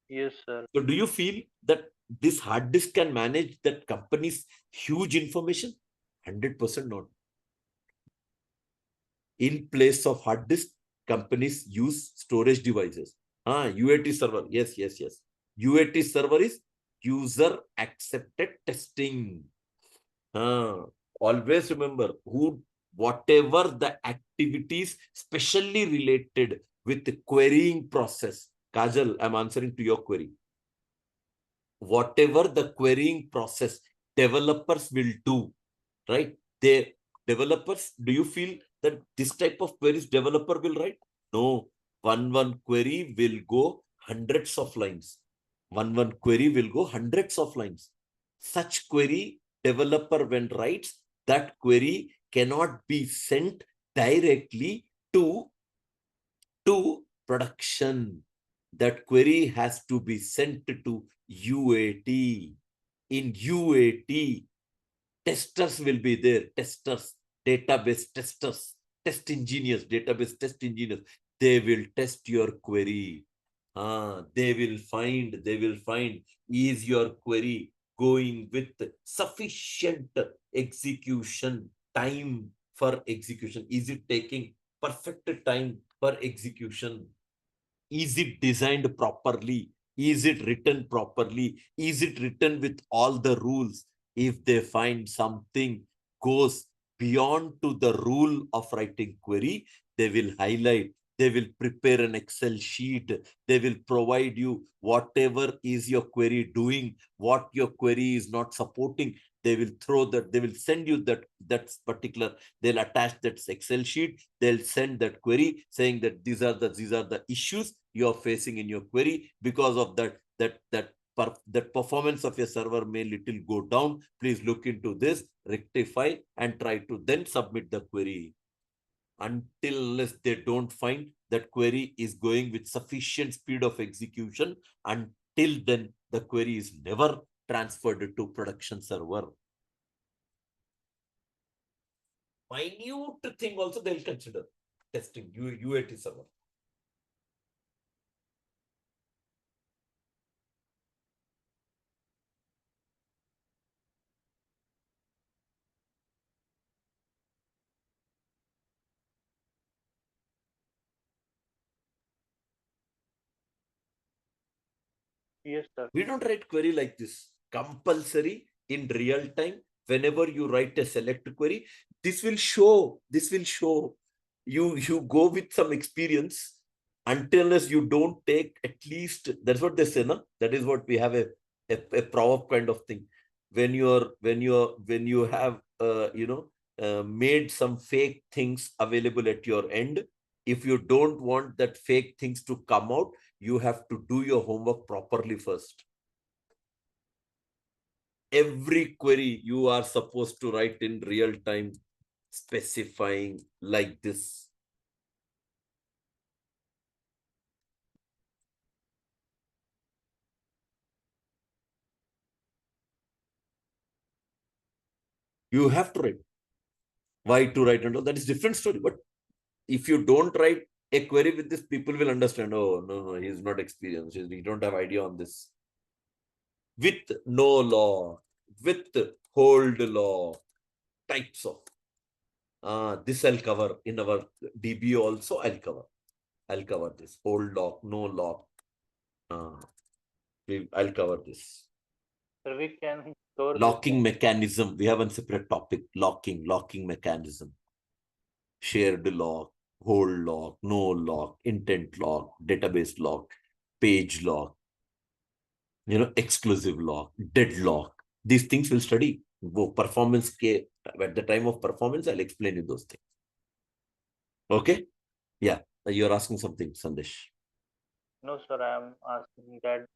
[SPEAKER 3] Yes, sir.
[SPEAKER 1] So do you feel that this hard disk can manage that company's huge information? 100% not. In place of hard disk, companies use storage devices. UAT server. Yes. UAT server is user accepted testing. Always remember, whatever the activities specially related with the querying process. Kajal, I'm answering to your query. Whatever the querying process developers will do, right? Developers, do you feel that this type of queries developer will write? No. One query will go hundreds of lines. One query will go hundreds of lines. Such query developer when writes, that query cannot be sent directly to production. That query has to be sent to UAT. In UAT, testers will be there. Testers, database testers, test engineers, database test engineers. They will test your query. They will find, is your query going with sufficient execution time for execution? Is it taking perfect time for execution? Is it designed properly? Is it written properly? Is it written with all the rules? If they find something goes beyond to the rule of writing query, they will highlight, they will prepare an Excel sheet, they will provide you whatever is your query doing, what your query is not supporting. They will throw that, they will send you that particular, they'll attach that Excel sheet, they'll send that query saying that these are the issues you are facing in your query. Because of that performance of your server may little go down. Please look into this, rectify, and try to then submit the query. Unless they don't find that query is going with sufficient speed of execution, until then the query is never transferred to production server. Minute thing also they'll consider testing UAT server.
[SPEAKER 3] Yes, sir.
[SPEAKER 1] We don't write query like this. Compulsory in real time. Whenever you write a select query, this will show. You go with some experience until as you don't take at least. That's what they say, no? That is what we have a proverb kind of thing. When you have made some fake things available at your end, if you don't want that fake things to come out, you have to do your homework properly first. Every query you are supposed to write in real time, specifying like this. You have to write. Why to write and all? That is different story. But if you don't write a query with this, people will understand. Oh, no, he's not experienced. He don't have idea on this. With no law, with hold law, types of. This I'll cover in our DBA also. I'll cover this. Hold lock, no lock. I'll cover this.
[SPEAKER 3] So we can cover
[SPEAKER 1] Locking mechanism. We have a separate topic. Locking mechanism. Shared lock, hold lock, no lock, intent lock, database lock, page lock, exclusive lock, deadlock. These things we'll study. Performance at the time of performance, I'll explain you those things. Okay? Yeah. You're asking something, Sandesh.
[SPEAKER 3] No, sir, I'm asking that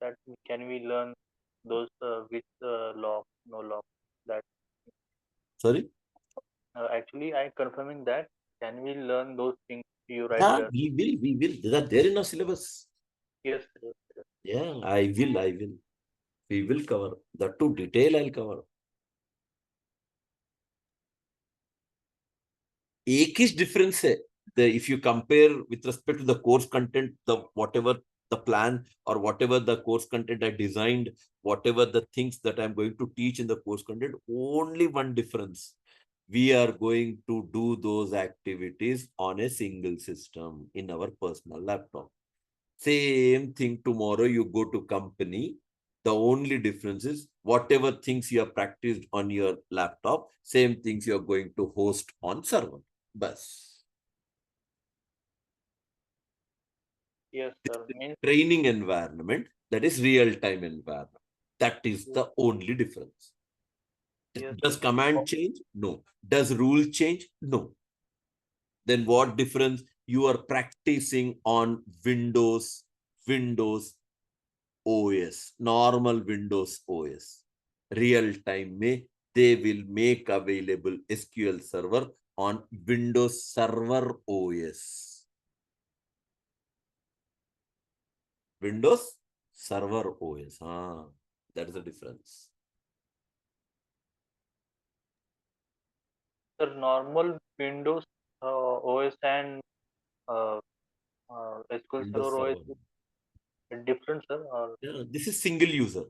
[SPEAKER 3] can we learn those with lock, no lock? That
[SPEAKER 1] Sorry?
[SPEAKER 3] actually, I confirming that can we learn those things you write
[SPEAKER 1] Yeah,
[SPEAKER 3] here?
[SPEAKER 1] we will. They are there in our syllabus.
[SPEAKER 3] Yes, yes, yes.
[SPEAKER 1] Yeah, I will. We will cover. The to detail I'll cover. एक is difference है. If you compare with respect to the course content, whatever the plan or whatever the course content I designed, whatever the things that I'm going to teach in the course content, only one difference. We are going to do those activities on a single system in our personal laptop. Same thing tomorrow you go to company. The only difference is whatever things you have practiced on your laptop, same things you are going to host on server. Bas.
[SPEAKER 3] Yes, sir. Means
[SPEAKER 1] Training environment, that is real-time environment. That is the only difference.
[SPEAKER 3] yes.
[SPEAKER 1] Does command change? No. Does rule change? No. Then what difference? You are practicing on Windows OS, normal Windows OS. Real time में they will make available SQL Server on Windows Server OS. Windows Server OS. That is the difference.
[SPEAKER 3] Sir, normal Windows OS and SQL
[SPEAKER 1] Windows
[SPEAKER 3] Server OS
[SPEAKER 1] Server.
[SPEAKER 3] is different, sir? Or
[SPEAKER 1] Yeah, this is single user.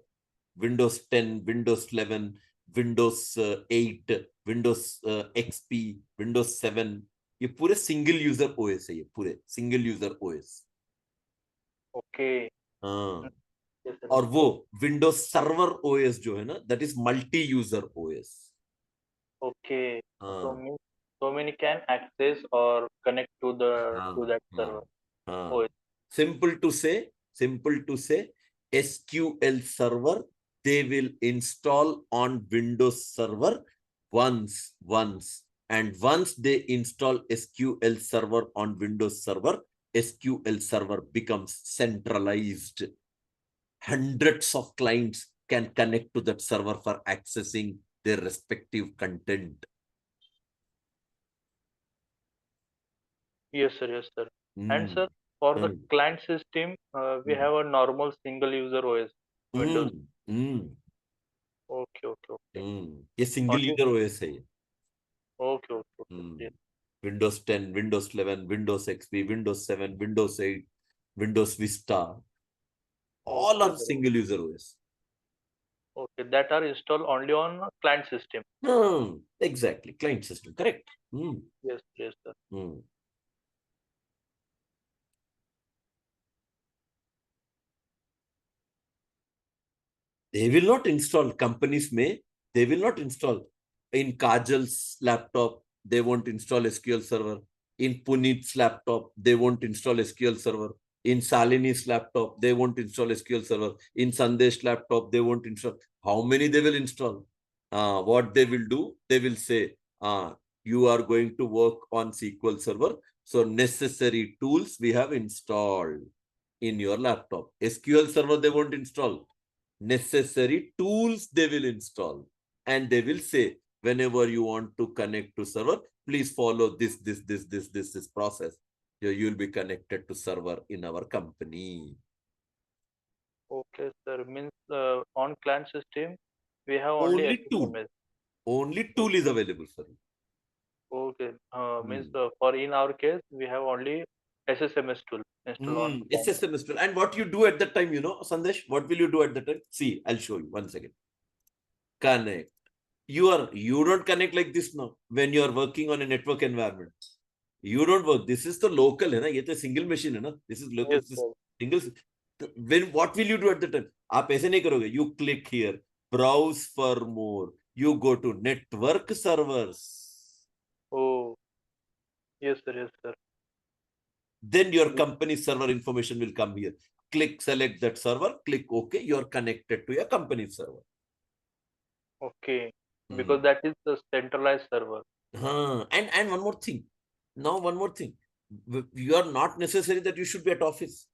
[SPEAKER 1] Windows 10, Windows 11, Windows 8, Windows XP, Windows 7. ये पूरे single user OS है, ये पूरे single user OS.
[SPEAKER 3] okay.
[SPEAKER 1] हाँ.
[SPEAKER 3] Yes, sir.
[SPEAKER 1] और वो Windows Server OS जो है ना, that is multi-user OS.
[SPEAKER 3] Okay.
[SPEAKER 1] हाँ.
[SPEAKER 3] So means so many can access or connect to that server.
[SPEAKER 1] हाँ. Simple to say, SQL Server, they will install on Windows Server once. And once they install SQL Server on Windows Server, SQL Server becomes centralized. Hundreds of clients can connect to that server for accessing their respective content.
[SPEAKER 3] Yes, sir. Yes, sir. And sir, for the client system, we have a normal single user OS Windows. Okay.
[SPEAKER 1] ये single user OS है.
[SPEAKER 3] Okay. Yes.
[SPEAKER 1] Windows 10, Windows 11, Windows XP, Windows 7, Windows 8, Windows Vista. All are single user OS.
[SPEAKER 3] Okay, that are installed only on client system.
[SPEAKER 1] Exactly, client system, correct.
[SPEAKER 3] Yes, sir.
[SPEAKER 1] They will not install, companies they will not install. In Kajal's laptop, they won't install SQL Server. In Puneet's laptop, they won't install SQL Server. In Salini's laptop, they won't install SQL Server. In Sandesh's laptop, they won't install. How many they will install? What they will do, they will say, you are going to work on SQL Server. So necessary tools we have installed in your laptop. SQL Server, they won't install. necessary tools they will install. And they will say, whenever you want to connect to server, please follow this process. You will be connected to server in our company.
[SPEAKER 3] Okay, sir. Means on client system, we have
[SPEAKER 1] Only tool.
[SPEAKER 3] SSMS.
[SPEAKER 1] Only tool is available for you.
[SPEAKER 3] Okay. Means for in our case, we have only SSMS tool installed on client.
[SPEAKER 1] SSMS tool. And what you do at that time, Sandesh, what will you do at that time? See, I'll show you. 1 second. Connect. You don't connect like this now when you are working on a network environment. You don't work. This is the local, hai na? Ye to single machine, hai na? This is local.
[SPEAKER 3] Yes,
[SPEAKER 1] This
[SPEAKER 3] sir.
[SPEAKER 1] single. What will you do at the time? आप ऐसे नहीं करोगे. You click here, browse for more. You go to network servers.
[SPEAKER 3] Oh, yes, sir. Yes, sir.
[SPEAKER 1] Then your company server information will come here. Click, select that server, click OK. You are connected to your company server.
[SPEAKER 3] Okay. Because that is the centralized server.
[SPEAKER 1] And one more thing. Now, one more thing. You are not necessary that you should be at office.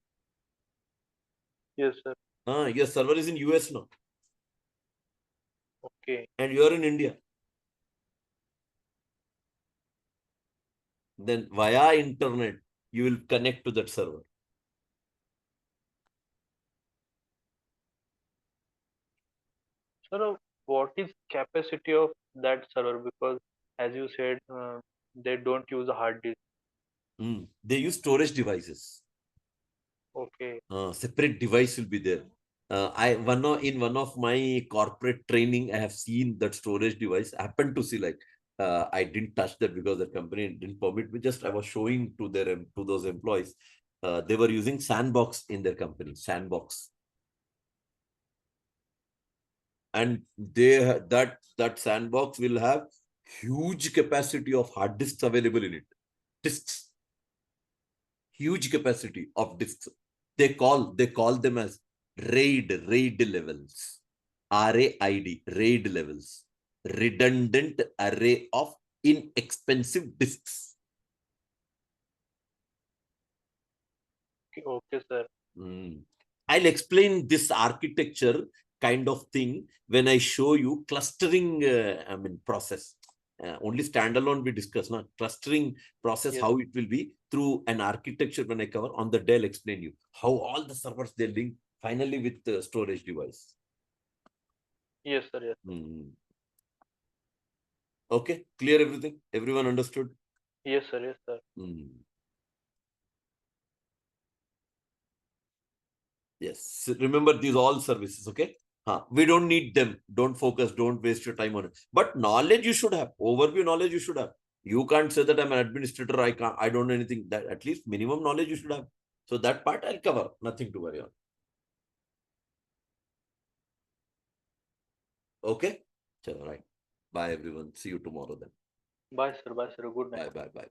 [SPEAKER 3] Yes, sir.
[SPEAKER 1] Your server is in US now.
[SPEAKER 3] Okay.
[SPEAKER 1] And you are in India. Then via internet, you will connect to that server.
[SPEAKER 3] Sir, what is capacity of that server? Because as you said, they don't use a hard disk.
[SPEAKER 1] They use storage devices.
[SPEAKER 3] Okay.
[SPEAKER 1] Separate device will be there. In one of my corporate training, I have seen that storage device. I happened to see, like, I didn't touch that because the company didn't permit me. Just I was showing to those employees. They were using Sandbox in their company. Sandbox. And that Sandbox will have huge capacity of hard disks available in it. Disks. Huge capacity of disks. They call them as RAID levels. RAID levels. Redundant array of inexpensive disks.
[SPEAKER 3] Okay, sir.
[SPEAKER 1] I'll explain this architecture kind of thing when I show you clustering process. Only standalone we discuss, not clustering process,
[SPEAKER 3] Yes.
[SPEAKER 1] how it will be through an architecture when I cover on the day. I'll explain you how all the servers they link finally with the storage device.
[SPEAKER 3] Yes, sir. Yes.
[SPEAKER 1] Okay, clear everything? Everyone understood?
[SPEAKER 3] Yes, sir. Yes, sir.
[SPEAKER 1] Yes, remember these all services, okay? We don't need them. Don't focus. Don't waste your time on it. But knowledge you should have. Overview knowledge you should have. You can't say that I'm an administrator. I don't know anything. That at least minimum knowledge you should have. So that part I'll cover. Nothing to worry on. Okay? All right. Bye everyone. See you tomorrow then.
[SPEAKER 3] Bye, sir. Bye, sir. Good night.
[SPEAKER 1] Bye.